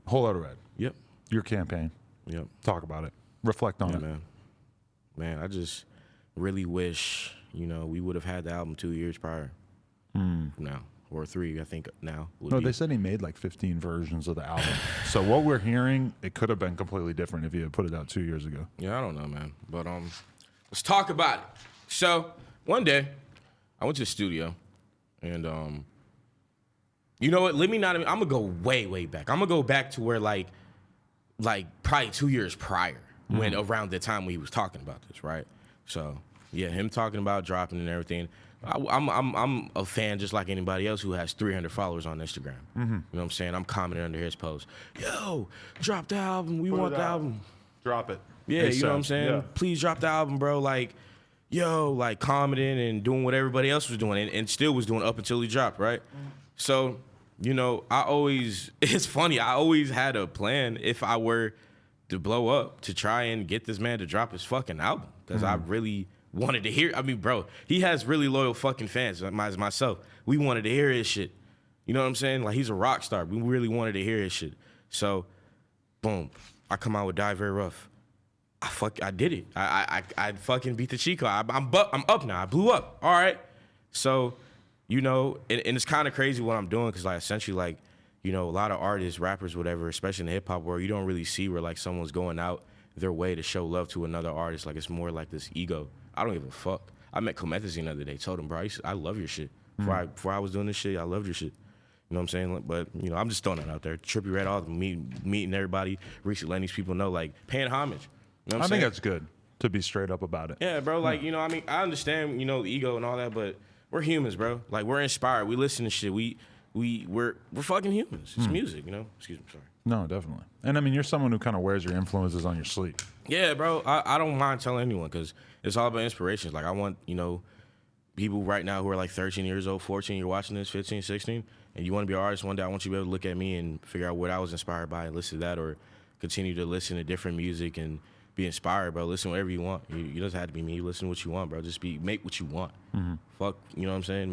Whole Lotta Red. Yep. Your campaign. Yep. Talk about it. Reflect on it. Man, I just really wish, we would have had the album 2 years prior. Now. Or 3, I think now. No, they said he made like 15 versions of the album. So what we're hearing, it could have been completely different if he had put it out 2 years ago. Yeah, I don't know, man. But let's talk about it. So one day, I went to the studio, and you know what? I'm gonna go way, way back. I'm gonna go back to where like probably 2 years prior, when around the time we was talking about this, right? So yeah, him talking about dropping and everything. I'm a fan just like anybody else who has 300 followers on Instagram. You know what I'm saying? I'm commenting under his post. Yo, drop the album. We want the album. Drop it. Yeah, you know what I'm saying? Yeah. Please drop the album, bro. Like, yo, like commenting and doing what everybody else was doing and still was doing up until he dropped, right? So, it's funny. I always had a plan if I were to blow up to try and get this man to drop his fucking album because I really wanted to hear. I mean, bro, he has really loyal fucking fans, as myself. We wanted to hear his shit. You know what I'm saying? Like, he's a rock star. We really wanted to hear his shit. So, boom, I come out with Die Very Rough. I did it. I fucking beat the cheat code. I'm up now. I blew up. All right. So, and it's kind of crazy what I'm doing because, like, essentially, like, a lot of artists, rappers, whatever, especially in the hip hop world, you don't really see where, like, someone's going out their way to show love to another artist. Like, it's more like this ego. I don't give a fuck. I met Comethazine the other day. Told him, bro, I love your shit. Before I was doing this shit, I loved your shit. You know what I'm saying? But, I'm just throwing it out there. Trippie Redd, all of them, meeting everybody, recently letting these people know, like, paying homage. You know what I'm saying? I think that's good to be straight up about it. Yeah, bro. Like, I understand, the ego and all that, but we're humans, bro. Like, we're inspired. We listen to shit. We're fucking humans. It's music, Excuse me, sorry. No, definitely. And I mean, you're someone who kind of wears your influences on your sleeve. Yeah, bro. I don't mind telling anyone because it's all about inspirations. Like, I want, people right now who are like 13 years old, 14, you're watching this, 15, 16, and you want to be an artist one day, I want you to be able to look at me and figure out what I was inspired by and listen to that or continue to listen to different music and be inspired, bro. Listen whatever you want. You doesn't have to be me. Listen to what you want, bro. Just make what you want. Fuck, you know what I'm saying?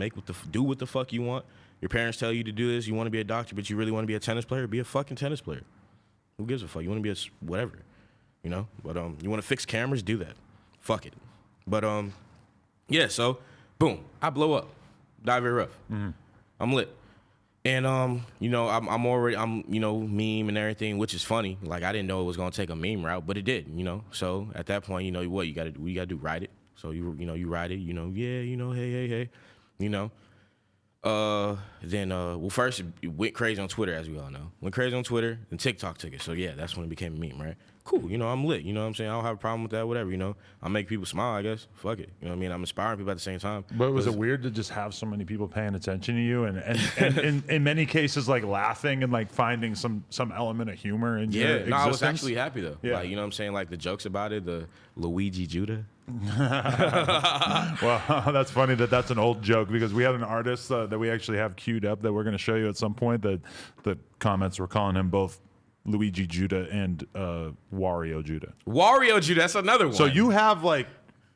Do what the fuck you want. Your parents tell you to do this. You want to be a doctor, but you really want to be a tennis player? Be a fucking tennis player. Who gives a fuck? You want to be a whatever, But you want to fix cameras? Do that. Fuck it. But yeah. So boom, I blow up. Die Very Rough. I'm lit. And I'm meme and everything, which is funny. Like, I didn't know it was gonna take a meme route, but it did. So at that point, what you gotta do, write it. So you write it. Hey. Then first it went crazy on Twitter, as we all know. Went crazy on Twitter, and TikTok took it. So yeah, that's when it became a meme, right? Cool, I'm lit. You know what I'm saying? I don't have a problem with that. Whatever, I make people smile. I guess. Fuck it. You know what I mean? I'm inspiring people at the same time. But was it weird to just have so many people paying attention to you, and in many cases, like laughing and like finding some element of humor in your existence? I was actually happy though. Yeah. Like, you know what I'm saying? Like the jokes about it, the Luigi Judah. Well, that's funny that's an old joke because we had an artist that we actually have queued up that we're going to show you at some point that the comments were calling him both Luigi Judah and Wario Judah. Wario Judah, that's another one. So you have like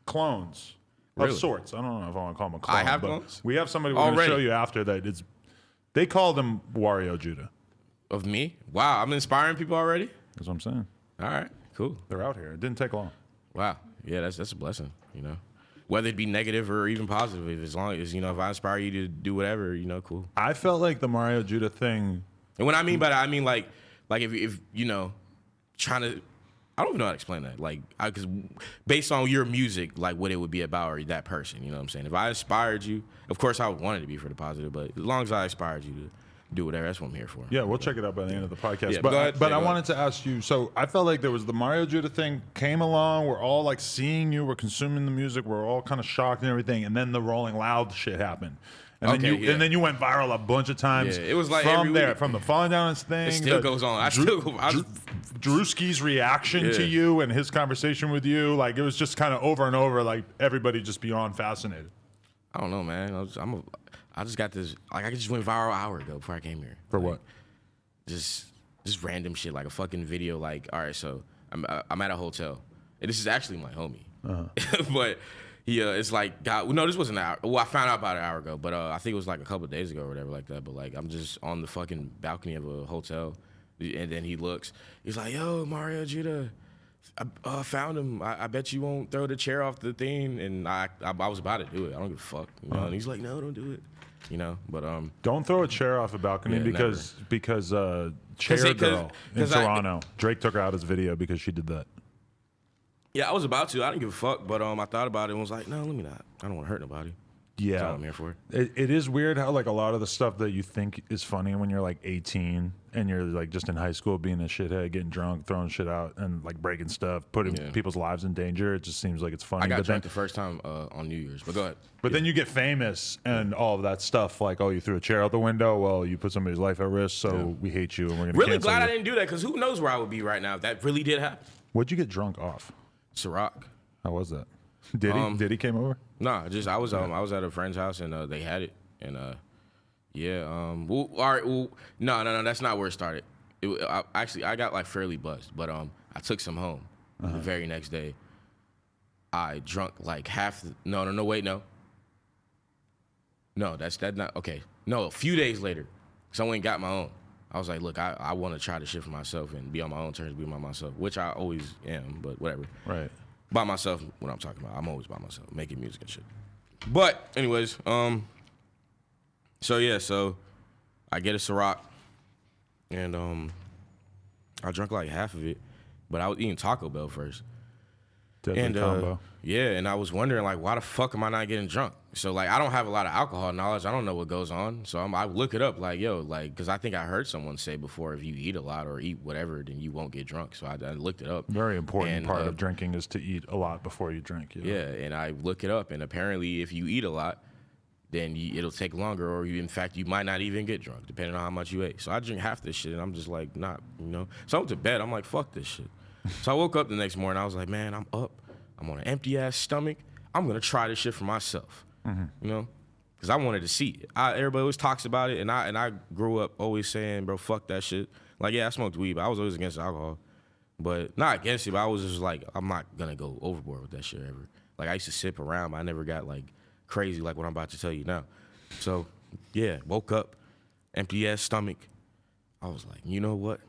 clones of Really? sorts. I don't know if I want to call them a clone. I have but clones? We have somebody we're going to show you after that. They call them Wario Judah. Of me? Wow, I'm inspiring people already? That's what I'm saying. All right, cool. They're out here. It didn't take long. Wow. Yeah, that's a blessing, Whether it be negative or even positive, as long as, if I inspire you to do whatever, cool. I felt like the Mario Judah thing. And when I mean by that, I mean like if trying to, I don't even know how to explain that. Like, because based on your music, like what it would be about or that person, you know what I'm saying? If I inspired you, of course I would want it to be for the positive, but as long as I inspired you to do whatever, that's what I'm here for. Yeah, we'll check it out by the end of the podcast. Yeah, but I wanted to ask you, so I felt like there was the Mario Judah thing came along, we're all like seeing you, we're consuming the music, we're all kind of shocked and everything, and then the Rolling Loud shit happened. And then you went viral a bunch of times. Yeah, it was like from the falling down thing. It still goes on. Drewski's reaction to you and his conversation with you, like it was just kind of over and over, like everybody just beyond fascinated. I don't know, man. I just got this. Like, I just went viral an hour ago before I came here. For what? Just random shit, like a fucking video. Like, all right, so I'm at a hotel. And this is actually my homie, but. It's like, this wasn't an hour. Well, I found out about it an hour ago, but I think it was like a couple of days ago or whatever like that. But like, I'm just on the fucking balcony of a hotel, And then he looks. He's like, yo, Mario Judah, I found him. I bet you won't throw the chair off the thing. And I was about to do it. I don't give a fuck. You know? And he's like, no, don't do it. You know, but don't throw a chair off a balcony because Chair Girl in Toronto, Drake took her out his video because she did that. Yeah, I was about to. I didn't give a fuck, but I thought about it and was like, no, let me not. I don't want to hurt nobody. Yeah, that's all I'm here for. It is weird how like a lot of the stuff that you think is funny when you're like 18 and you're like just in high school being a shithead, getting drunk, throwing shit out, and like breaking stuff, putting people's lives in danger. It just seems like it's funny. I got drunk the first time on New Year's, but go ahead. But then you get famous and all of that stuff, like, oh, you threw a chair out the window. Well, you put somebody's life at risk, so we hate you and we're gonna really glad you. I didn't do that because who knows where I would be right now if that really did happen. What'd you get drunk off? Ciroc. How was that? Did he came over? Nah, just I was at a friend's house and they had it and all right, no, that's not where it started. I got like fairly buzzed, but I took some home the very next day. I drunk like half. No, that's not okay. No, a few days later, someone got my own. I was like, look, I want to try this shit for myself and be on my own terms, be by myself, which I always am, but whatever. Right. By myself, what I'm talking about. I'm always by myself, making music and shit. But anyways, so I get a Ciroc, and I drank like half of it, but I was eating Taco Bell first. Deadly combo. Yeah, and I was wondering like, why the fuck am I not getting drunk? So like, I don't have a lot of alcohol knowledge. I don't know what goes on. So I look it up like, yo, like, because I think I heard someone say before, if you eat a lot or eat whatever, then you won't get drunk. So I looked it up. Very important part of drinking is to eat a lot before you drink. You know? Yeah, and I look it up, and apparently if you eat a lot, then it'll take longer, or in fact, you might not even get drunk, depending on how much you ate. So I drink half this shit, and I'm just like, not, you know. So I went to bed. I'm like, fuck this shit. So I woke up the next morning. I was like, man, I'm up. I'm on an empty-ass stomach. I'm going to try this shit for myself, you know, because I wanted to see it. Everybody always talks about it, and I grew up always saying, bro, fuck that shit. Like, yeah, I smoked weed, but I was always against alcohol. But not against it, but I was just like, I'm not going to go overboard with that shit ever. Like, I used to sip around, but I never got, like, crazy like what I'm about to tell you now. So, yeah, woke up, empty-ass stomach. I was like, you know what?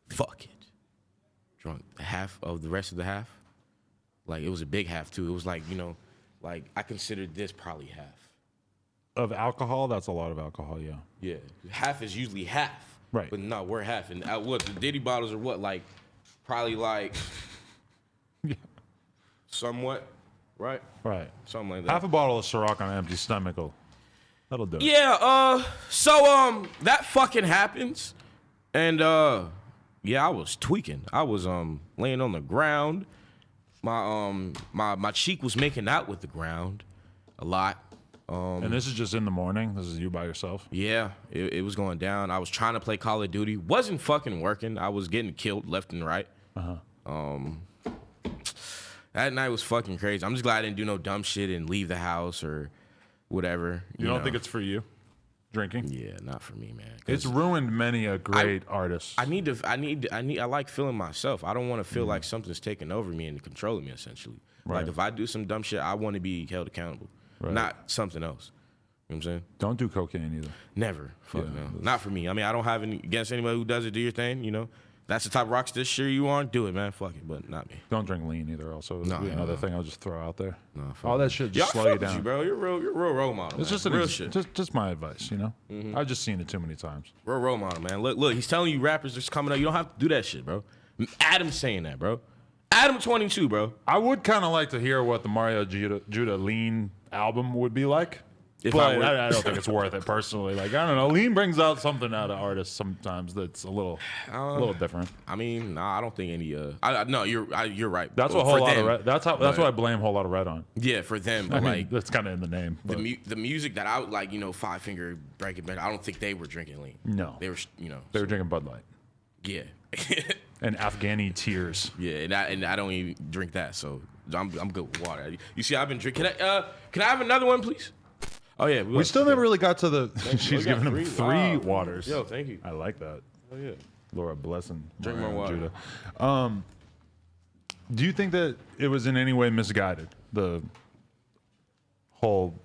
Fuck it. Drunk half of the rest of the half. Like, it was a big half, too. It was like, you know, like, I considered this probably half. Of alcohol? That's a lot of alcohol, yeah. Yeah. Half is usually half. Right. But no, we're half. And what, the Diddy bottles are what? Like, probably like, somewhat, right? Right. Something like that. Half a bottle of Ciroc on an empty stomach, that'll do it. Yeah, so, that fucking happens. And, yeah, I was tweaking. I was, laying on the ground. My cheek was making out with the ground a lot. And this is just in the morning? This is you by yourself? Yeah, it was going down. I was trying to play Call of Duty. Wasn't fucking working. I was getting killed left and right. That night was fucking crazy. I'm just glad I didn't do no dumb shit and leave the house or whatever. You don't think it's for you? Drinking? Yeah, not for me, man. It's ruined many a great artist. I like feeling myself. I don't want to feel like something's taking over me and controlling me, essentially. Right. Like, if I do some dumb shit, I want to be held accountable, not something else. You know what I'm saying? Don't do cocaine either. Never. Fuck no. Not for me. I mean, I don't have any against anybody who does it. Do your thing, you know? That's the type of rockstar shit you on. Do it, man. Fuck it, but not me. Don't drink lean either. Also, another thing I'll just throw out there. No, all that shit just slow you down, bro. You're a real role model. It's man. just real shit. Just my advice, you know. I've just seen it too many times. Real role model, man. Look. He's telling you rappers just coming up. You don't have to do that shit, bro. Adam's saying that, bro. Adam 22, bro. I would kind of like to hear what the Mario Judah Lean album would be like. But I don't think it's worth it personally. Like, I don't know. Lean brings out something out of artists sometimes that's a little different. I mean, nah, I don't think any. No, you're right. That's what Whole Lot of Red. That's what I blame Whole Lot of Red on. Yeah, for them. But I mean, that's kind of in the name. The music that I would like, you know, 5 Finger, Breaking Bad. I don't think they were drinking lean. No, they were. You know, they were drinking Bud Light. Yeah. And Afghani tears. Yeah, and I don't even drink that, so I'm good with water. You see, I've been drinking. Can I have another one, please? Oh yeah, we still never really got to the. She's giving him 3 waters. Yo, thank you. I like that. Oh yeah, Laura blessing. Drink more water. Judah. Do you think that it was in any way misguided? The whole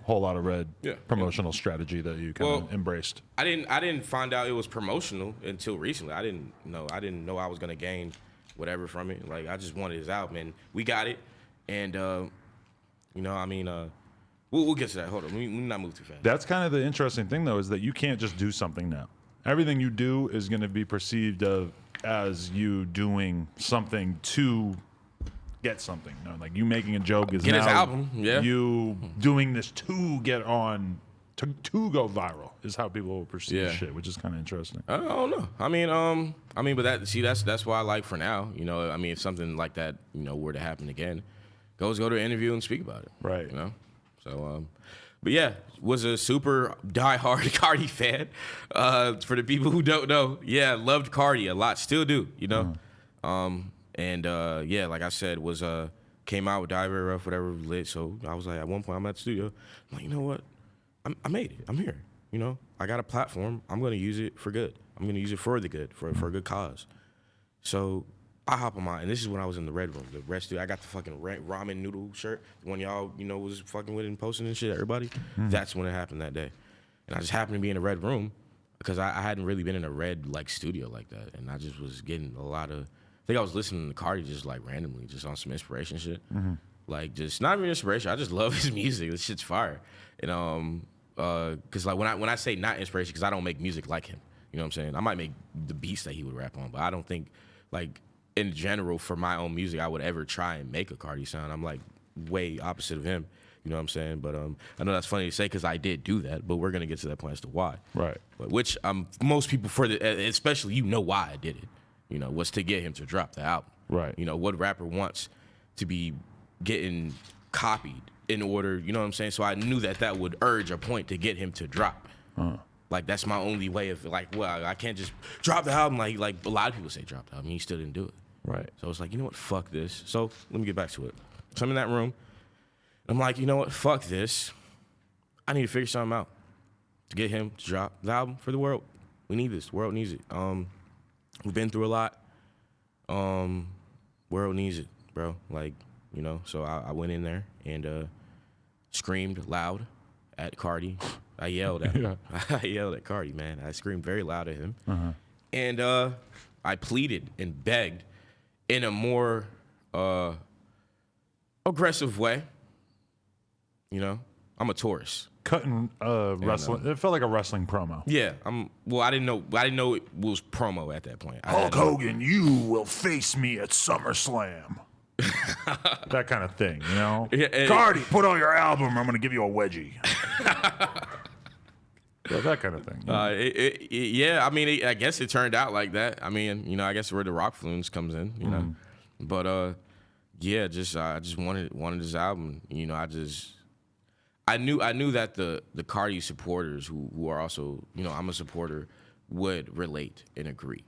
whole lot of red promotional strategy that you kind of embraced. I didn't find out it was promotional until recently. I didn't know I was gonna gain whatever from it. Like, I just wanted his album, and we got it. And we'll get to that. Hold on, we not move too fast. That's kind of the interesting thing, though, is that you can't just do something now. Everything you do is going to be perceived as you doing something to get something. You know, like you making a joke is get now his album. Yeah, you doing this to get on to go viral is how people will perceive shit, which is kind of interesting. I don't know. But that's why I like for now. You know, I mean, if something like that, were to happen again, go to an interview and speak about it. Right. You know. So, but yeah, was a super diehard Carti fan. For the people who don't know, loved Carti a lot, still do. You know. Like I said, was came out with Die Very Rough, whatever, lit. So I was like, at one point, I'm at the studio. I'm like, you know what? I made it. I'm here. You know, I got a platform. I'm going to use it for good. I'm going to use it for the good, for a good cause. So I hop on and this is when I was in the Red Room. The Red Studio. I got the fucking ramen noodle shirt, the one y'all, was fucking with and posting and shit, everybody. That's when it happened that day. And I just happened to be in the Red Room because I hadn't really been in a Red, studio like that. And I just was getting a lot of, I think I was listening to Carti just, randomly, just on some inspiration shit. Like, just, not even inspiration, I just love his music. This shit's fire. And, because, when I say not inspiration, because I don't make music like him. You know what I'm saying? I might make the beats that he would rap on, but I don't think, in general, for my own music, I would ever try and make a Carti sound. I'm, way opposite of him. You know what I'm saying? But I know that's funny to say because I did do that, but we're going to get to that point as to why. Right. But which most people, especially why I did it, was to get him to drop the album. Right. What rapper wants to be getting copied in order, you know what I'm saying? So I knew that would urge a point to get him to drop. That's my only way of, I can't just drop the album like a lot of people say drop the album. He still didn't do it. Right. So it's you know what? Fuck this. So let me get back to it. So I'm in that room. I'm like, you know what? Fuck this. I need to figure something out to get him to drop the album for the world. We need this. The world needs it. We've been through a lot. World needs it, bro. So I went in there and screamed loud at Carti. I yelled at him. I yelled at Carti, man. I screamed very loud at him. And I pleaded and begged in a more aggressive way. I'm a tourist. Cutting wrestling. It felt like a wrestling promo. Yeah. I didn't know it was promo at that point. Hulk Hogan, you will face me at SummerSlam. That kind of thing, Carti, put on your album. I'm going to give you a wedgie. That kind of thing. I guess it turned out like that. I guess where the rock fluence comes in, But I just wanted this album. I knew that the Carti supporters who are also, I'm a supporter, would relate and agree,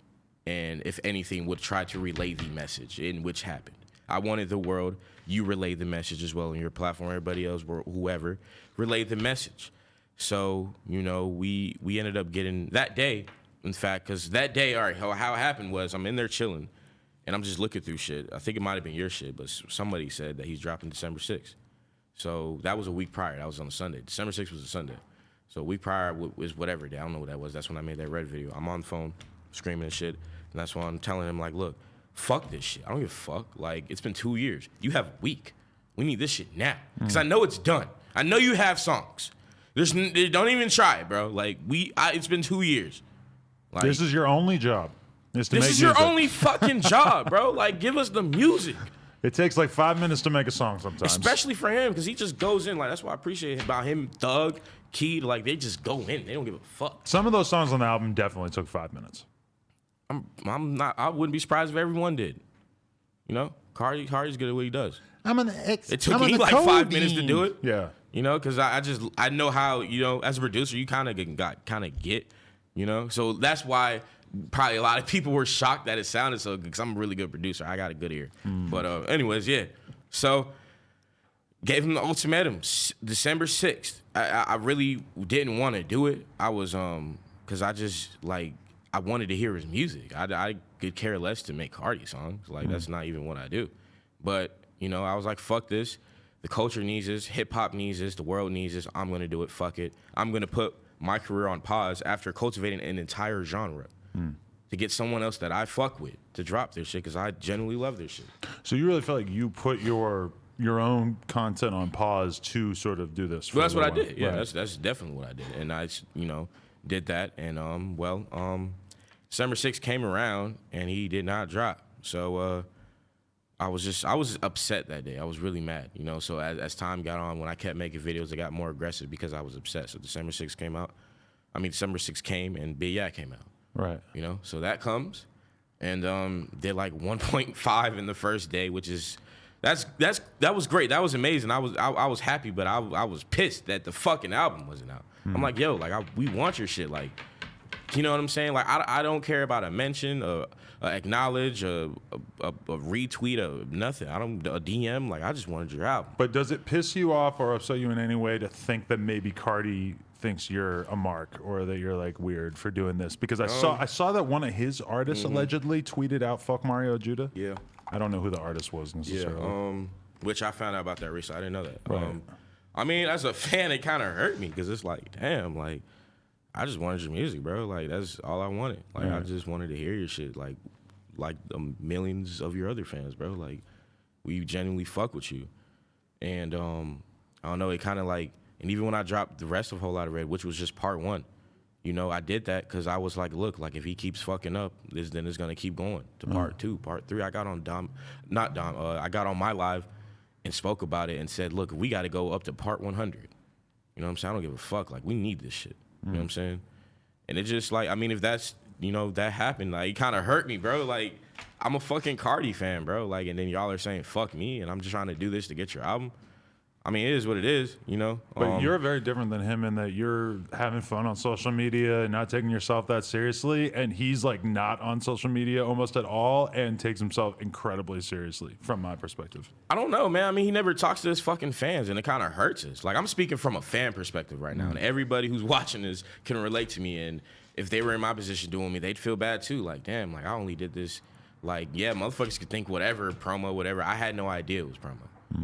and if anything, would try to relay the message in which happened. I wanted the world, you relay the message as well on your platform, everybody else, whoever, relay the message. So, we ended up getting that day, in fact, because that day, all right, how it happened was I'm in there chilling, and I'm just looking through shit. I think it might have been your shit, but somebody said that he's dropping December 6th. So that was a week prior. That was on a Sunday. December 6th was a Sunday. So a week prior was whatever day. I don't know what that was. That's when I made that Red video. I'm on the phone screaming and shit, and that's why I'm telling him, look, fuck this shit. I don't give a fuck. It's been 2 years. You have a week. We need this shit now. Because I know it's done. I know you have songs. Don't even try it, bro. It's been 2 years. This is your only job. This is your only fucking job, bro. Give us the music. It takes 5 minutes to make a song sometimes. Especially for him, because he just goes in. That's what I appreciate about him, Thug, Key. They just go in. They don't give a fuck. Some of those songs on the album definitely took 5 minutes. I wouldn't be surprised if everyone did. Carti's good at what he does. It took me 5 minutes to do it. Yeah. Because I know how, as a producer, you kind of get, So that's why probably a lot of people were shocked that it sounded so good, because I'm a really good producer. I got a good ear. But anyways, yeah. So gave him the ultimatum, December 6th. I really didn't want to do it. I was, because I just, I wanted to hear his music. I could care less to make Carti songs. That's not even what I do. But, I was like, fuck this. The culture needs this. Hip hop needs this. The world needs this. I'm gonna do it. Fuck it. I'm gonna put my career on pause after cultivating an entire genre to get someone else that I fuck with to drop their shit because I genuinely love their shit. So you really feel like you put your own content on pause to sort of do this? Well, that's what I did. Yeah, right. that's definitely what I did, and I did that, and December 6th came around and he did not drop, so I was upset that day. I was really mad, So as time got on, when I kept making videos, I got more aggressive because I was upset. So December 6th came out. December 6th came and Big Yeah came out. Right. So that comes, and did like 1.5 in the first day, which is that was great. That was amazing. I was happy, but I was pissed that the fucking album wasn't out. I'm like, yo, like we want your shit, like. You know what I'm saying? Like, I don't care about a mention, a acknowledge, a retweet, nothing. A DM. Like, I just wanted your album. But does it piss you off or upset you in any way to think that maybe Carti thinks you're a mark or that you're like weird for doing this? Because I saw that one of his artists allegedly tweeted out "fuck Mario Judah." Yeah. I don't know who the artist was necessarily. Yeah. Which I found out about that recently. I didn't know that. Right. As a fan, it kind of hurt me because it's like, damn, like. I just wanted your music, bro. Like, that's all I wanted. Like, I just wanted to hear your shit. Like the millions of your other fans, bro. Like, we genuinely fuck with you. And, I don't know, it kind of like, and even when I dropped the rest of Whole Lotta Red, which was just part 1, I did that because I was like, look, like, if he keeps fucking up, then it's going to keep going to part 2. Part 3, I got on I got on my live and spoke about it and said, look, we got to go up to part 100. You know what I'm saying? I don't give a fuck. Like, we need this shit. You know what I'm saying? And it just like, if that's, that happened, like, it kind of hurt me, bro. Like, I'm a fucking Carti fan, bro. Like, and then y'all are saying, fuck me, and I'm just trying to do this to get your album. It is what it is, But you're very different than him in that you're having fun on social media and not taking yourself that seriously. And he's like not on social media almost at all and takes himself incredibly seriously from my perspective. I don't know, man. He never talks to his fucking fans and it kind of hurts us. Like, I'm speaking from a fan perspective right now. And everybody who's watching this can relate to me. And if they were in my position doing me, they'd feel bad too. Like, damn, like I only did this. Like, yeah, motherfuckers could think whatever, promo, whatever. I had no idea it was promo.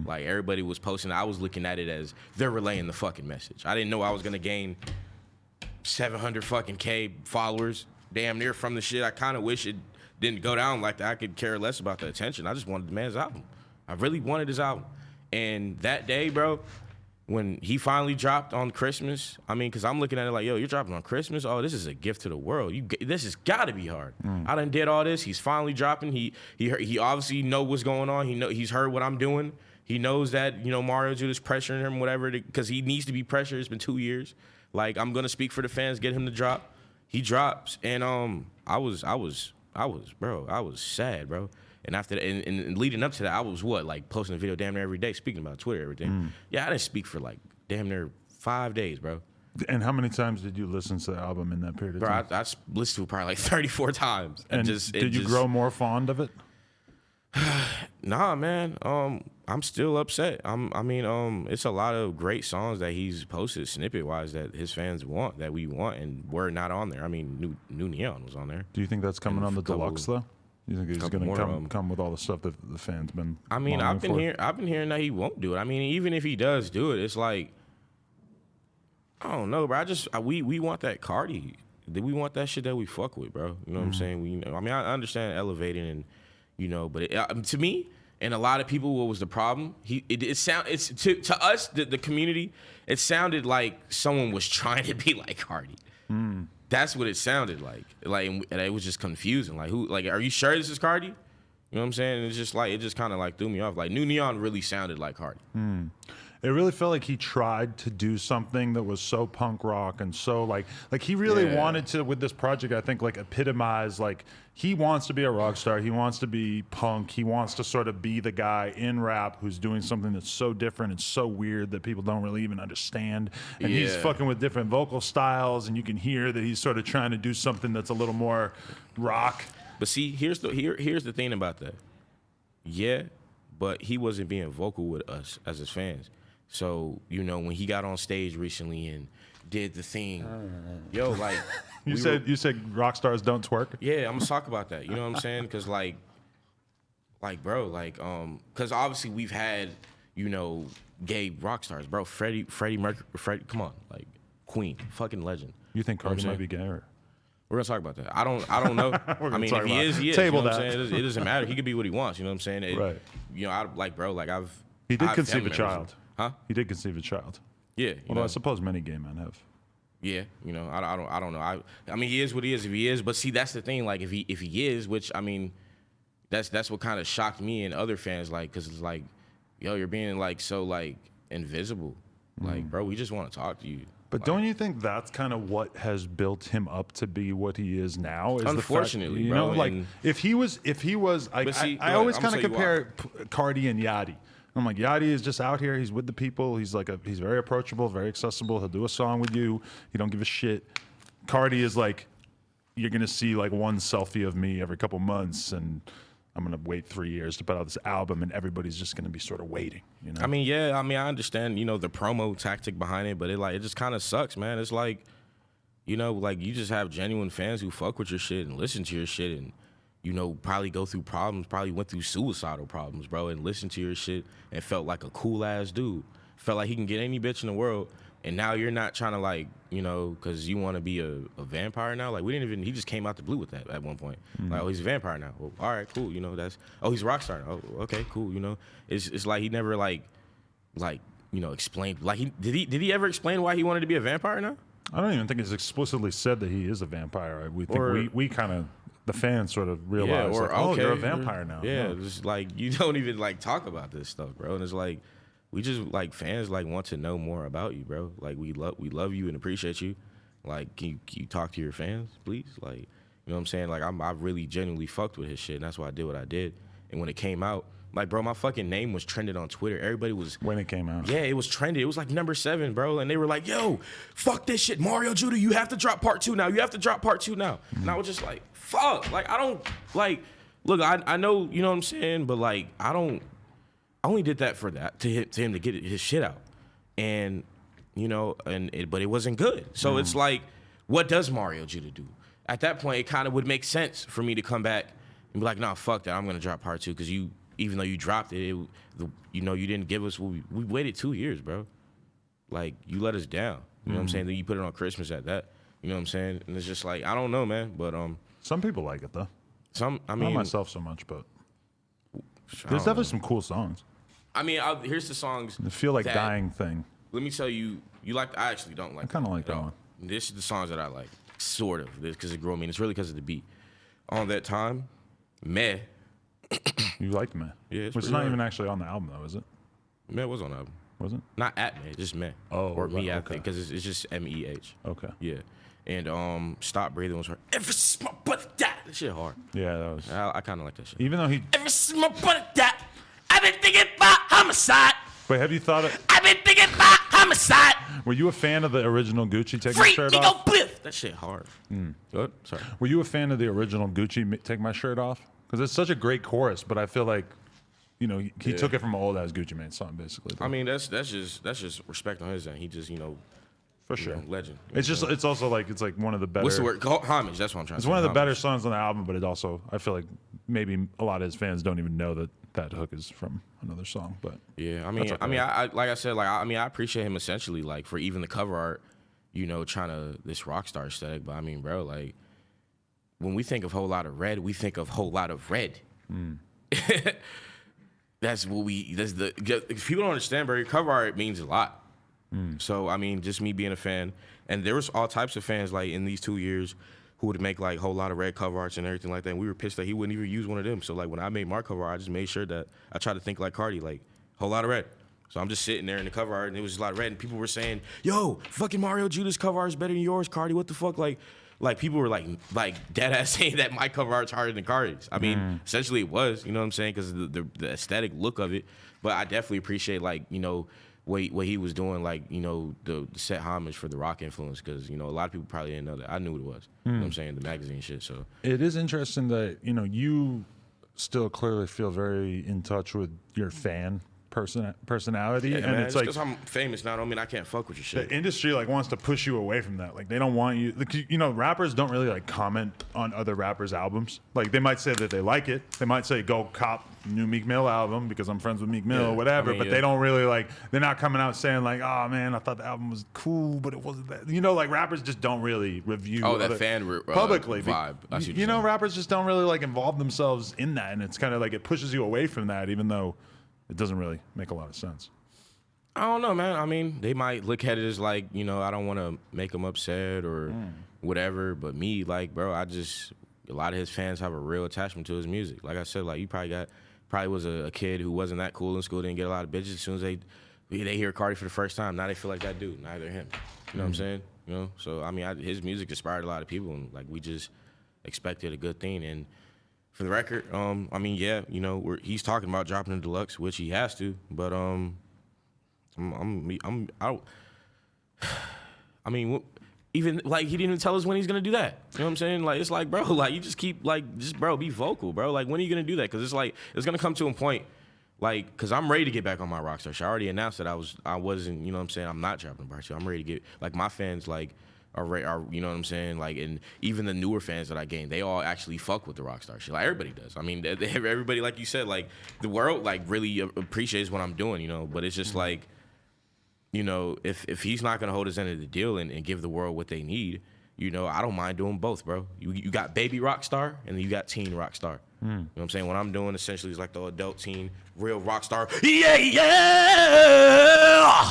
Like, everybody was posting. I was looking at it as they're relaying the fucking message. I didn't know I was going to gain 700 fucking K followers damn near from the shit. I kind of wish it didn't go down like that. I could care less about the attention. I just wanted the man's album. I really wanted his album. And that day, bro, when he finally dropped on Christmas, because I'm looking at it like, yo, you're dropping on Christmas? Oh, this is a gift to the world. This has got to be hard. I done did all this. He's finally dropping. He obviously know what's going on. He's heard what I'm doing. He knows that, Mario Judah's pressuring him, whatever, because he needs to be pressured. It's been 2 years. Like, I'm gonna speak for the fans, get him to drop. He drops, and I was sad, bro. And after that, and leading up to that, I was posting a video damn near every day, speaking about Twitter, everything. Yeah, I didn't speak for like damn near 5 days, bro. And how many times did you listen to the album in that period of time? Bro, I listened to it probably like 34 times. And did you grow more fond of it? Nah, man. I'm still upset. It's a lot of great songs that he's posted snippet wise that his fans want, that we want, and we're not on there. New Neon was on there. Do you think that's coming on the deluxe though? You think he's going to come with all the stuff that the fans been? I've been hearing that he won't do it. Even if he does do it, it's like, I don't know, bro. We want that Carti. We want that shit that we fuck with, bro. You know what I'm saying? I understand elevating and. But to me and a lot of people, what was the problem? To us, the community, it sounded like someone was trying to be like Carti. That's what it sounded like. And it was just confusing. Like, who? Like, are you sure this is Carti? You know what I'm saying? It's just like, it just kind of like threw me off. Like, New Neon really sounded like Carti. It really felt like he tried to do something that was so punk rock and so like he really wanted to, with this project, I think, like epitomize, like he wants to be a rock star. He wants to be punk. He wants to sort of be the guy in rap who's doing something that's so different and so weird that people don't really even understand. And he's fucking with different vocal styles, and you can hear that he's sort of trying to do something that's a little more rock. But see, here's the thing about that. Yeah, but he wasn't being vocal with us as his fans. So, when he got on stage recently and did the thing, like... You said rock stars don't twerk? Yeah, I'm gonna talk about that. You know what I'm saying? Because, because obviously we've had, you know, gay rock stars, bro. Freddie Mercury, come on, like Queen, fucking legend. You think Carti might be gay? Or? We're gonna talk about that. I don't know. I mean, if he is, he is. Table you know that. what I'm saying? It doesn't matter. He could be what he wants. You know what I'm saying? Right. You know, He did I have conceive family a child. Huh? He did conceive a child. Yeah. Although I suppose many gay men have. Yeah, you know, I don't know. I mean, he is what he is if he is. But see, that's the thing. Like, if he is, which I mean, that's what kind of shocked me and other fans. Like, because it's like, yo, you're being like so like invisible. Like, bro, we just want to talk to you. But don't you think that's kind of what has built him up to be what he is now? Is Unfortunately, the fact, you know, like if he was, I always kind of compare Carti and Yachty. I'm like, Yachty is just out here. He's with the people. He's very approachable, very accessible. He'll do a song with you. He don't give a shit. Carti is like, you're gonna see like one selfie of me every couple months, and I'm gonna wait 3 years to put out this album, and everybody's just gonna be sort of waiting. You know? I mean, yeah. I mean, I understand, you know, the promo tactic behind it, but it just kind of sucks, man. It's like, you know, like you just have genuine fans who fuck with your shit and listen to your shit, and you know, probably go through problems, probably went through suicidal problems, bro, and listened to your shit and felt like a cool ass dude. Felt like he can get any bitch in the world, and now you're not trying to like, you know, because you want to be a vampire now. Like he just came out the blue with that at one point. Like, oh, he's a vampire now. Well, all right, cool. You know, he's a rock star. Oh, okay, cool. You know, it's like he never like, you know, explained. Like did he ever explain why he wanted to be a vampire now? I don't even think it's explicitly said that he is a vampire. We think we kind of. The fans sort of realize, you're a vampire now. Yeah, no. Just like you don't even like talk about this stuff, bro. And it's like we just like fans like want to know more about you, bro. Like we love you and appreciate you. Like can you talk to your fans, please? Like, you know what I'm saying? Like I really genuinely fucked with his shit, and that's why I did what I did. And when it came out, like, bro, my fucking name was trended on Twitter. Everybody was... When it came out. Yeah, it was trended. It was like number 7, bro. And they were like, yo, fuck this shit. Mario Judah, you have to drop part 2 now. You have to drop part 2 now. And I was just like, fuck. Like, I don't... Like, look, I know, you know what I'm saying? But, like, I only did that for that, to him to get his shit out. And, you know, but it wasn't good. So it's like, what does Mario Judah do? At that point, it kind of would make sense for me to come back and be like, nah, fuck that. I'm going to drop part 2 because even though you dropped it, you know, you didn't give us we waited 2 years, bro. Like, you let us down. You know what I'm saying? Then you put it on Christmas at that. You know what I'm saying? And it's just like, I don't know, man. But some people like it though. Not myself so much, but there's definitely some cool songs. I mean, here's the songs. The Feel Like Dying thing. Let me tell you, I actually don't like. I kind of like that one. This is the songs that I like, sort of. This because it grew on me. And it's really because of the beat. On That Time, Meh. You liked Meh. Yeah, it's not even actually on the album, though, is it? Meh was on the album. Was it? Not at Meh, just Meh. Oh, or me, okay. I think, because it's just MEH. Okay. Yeah. And Stop Breathing was hard. Ever since my butt that shit hard. Yeah, that was. I kind of like that shit. Even though he. Ever since my butt that, I've been thinking about homicide. Wait, have you thought of? I've been thinking about homicide. Were you a fan of the original Gucci Take My Shirt Off? That shit hard. What? Sorry. Were you a fan of the original Gucci Take My Shirt Off? Because it's such a great chorus, but I feel like, you know, he took it from an old ass Gucci Mane song, basically. I mean, that's just respect on his end. He just, you know, for sure, legend. It's also like one of the better. What's the word? Homage. That's what I'm trying to say. It's one of the better songs on the album, but it also, I feel like maybe a lot of his fans don't even know that hook is from another song. But yeah, I mean, I like I said, like I appreciate him essentially, like for even the cover art, you know, trying to this rock star aesthetic. But I mean, bro, like when we think of Whole Lot of Red, we think of Whole Lot of Red. That's what if people don't understand, bro, your cover art means a lot. So I mean, just me being a fan, and there was all types of fans like in these 2 years who would make like Whole Lot of Red cover arts and everything like that. And we were pissed that he wouldn't even use one of them. So like when I made my cover art, I just made sure that I tried to think like Carti, like Whole Lot of Red. So I'm just sitting there in the cover art, and it was a lot of red, and people were saying, "Yo, fucking Mario Judah's cover art is better than yours, Carti. What the fuck?" Like people were like dead ass saying that my cover art's harder than Carti's. I mean, essentially it was, you know what I'm saying, because the aesthetic look of it. But I definitely appreciate like, you know, what he was doing, like, you know, the set homage for the rock influence, because, you know, a lot of people probably didn't know that. I knew what it was. You know what I'm saying, the magazine shit. So it is interesting that, you know, you still clearly feel very in touch with your fan personality, Yeah, and man, it's like because I'm famous now, don't mean I can't fuck with your shit. the industry like wants to push you away from that. Like they don't want you. Like, you know, rappers don't really like comment on other rappers' albums. Like they might say that they like it. They might say go cop new Meek Mill album because I'm friends with Meek Mill or whatever. I mean, but they don't really like. They're not coming out saying like, oh man, I thought the album was cool, but it wasn't that. You know, like rappers just don't really review. That fan publicly vibe. You know, rappers just don't really like involve themselves in that, and it's kind of like it pushes you away from that, even though it doesn't really make a lot of sense. I don't know, man. I mean, they might look at it as like, you know, I don't want to make them upset or whatever. But me, like, bro, a lot of his fans have a real attachment to his music. Like I said, like you probably was a kid who wasn't that cool in school, didn't get a lot of bitches. As soon as they hear Carti for the first time, now they feel like that dude, neither him. You know what I'm saying? You know, so I mean, his music inspired a lot of people, and like we just expected a good thing. And for the record, I mean, yeah, you know, he's talking about dropping the deluxe, which he has to, but I mean, even like he didn't even tell us when he's gonna do that. You know what I'm saying? Like it's like, bro, like you just keep like, just bro, be vocal, bro. Like when are you gonna do that? Because it's like it's gonna come to a point, like, because I'm ready to get back on my rockstar shit. I already announced that I wasn't, you know what I'm saying? I'm not dropping the bar shit. I'm ready to get like my fans like. Are you know what I'm saying? Like, and even the newer fans that I gained, they all actually fuck with the rockstar shit. Like everybody does. I mean, everybody, like you said, like the world, like really appreciates what I'm doing, you know. But it's just like, you know, if he's not gonna hold his end of the deal and give the world what they need, you know, I don't mind doing both, bro. You got baby rockstar and then you got teen rockstar. You know what I'm saying? What I'm doing essentially is like the adult teen, real rock star. Yeah, yeah.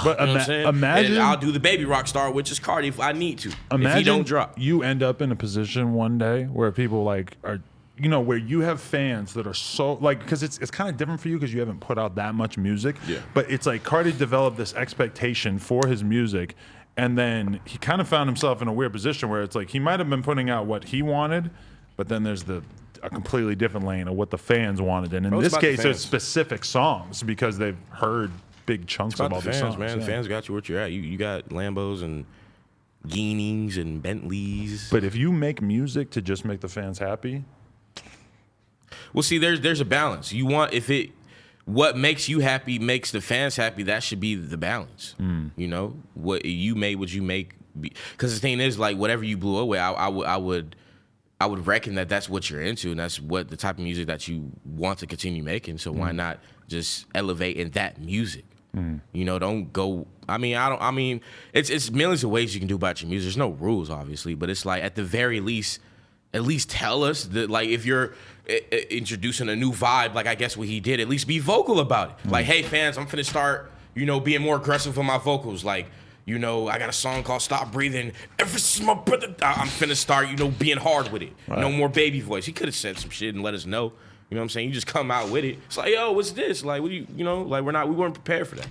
But you know what I'm saying? Imagine and I'll do the baby rock star, which is Carti if I need to. Imagine if he don't drop. You end up in a position one day where people like are, you know, where you have fans that are so like, because it's kind of different for you because you haven't put out that much music. Yeah. But it's like Carti developed this expectation for his music. And then he kind of found himself in a weird position where it's like he might have been putting out what he wanted, but then there's a completely different lane of what the fans wanted. And in this case, it's specific songs because they've heard big chunks of all the songs. Man. Yeah. Fans got you where you're at. You got Lambos and Guineas and Bentleys. But if you make music to just make the fans happy, well, see, there's a balance. You want what makes you happy makes the fans happy. That should be the balance. You know, what you make. Because the thing is, like, whatever you blew away, I would reckon that that's what you're into, and that's what the type of music that you want to continue making. So why not just elevate in that music? You know, don't go. I mean, it's millions of ways you can do about your music. There's no rules, obviously, but it's like at the very least, at least tell us that, like, if you're introducing a new vibe, like I guess what he did, at least be vocal about it. Like, hey fans, I'm finna start, you know, being more aggressive with my vocals. Like, you know, I got a song called Stop Breathing. Ever since my brother, I'm finna start, you know, being hard with it. Right. No more baby voice. He could have said some shit and let us know. You know what I'm saying? You just come out with it. It's like, yo, what's this? Like, what do you know? Like, we weren't prepared for that.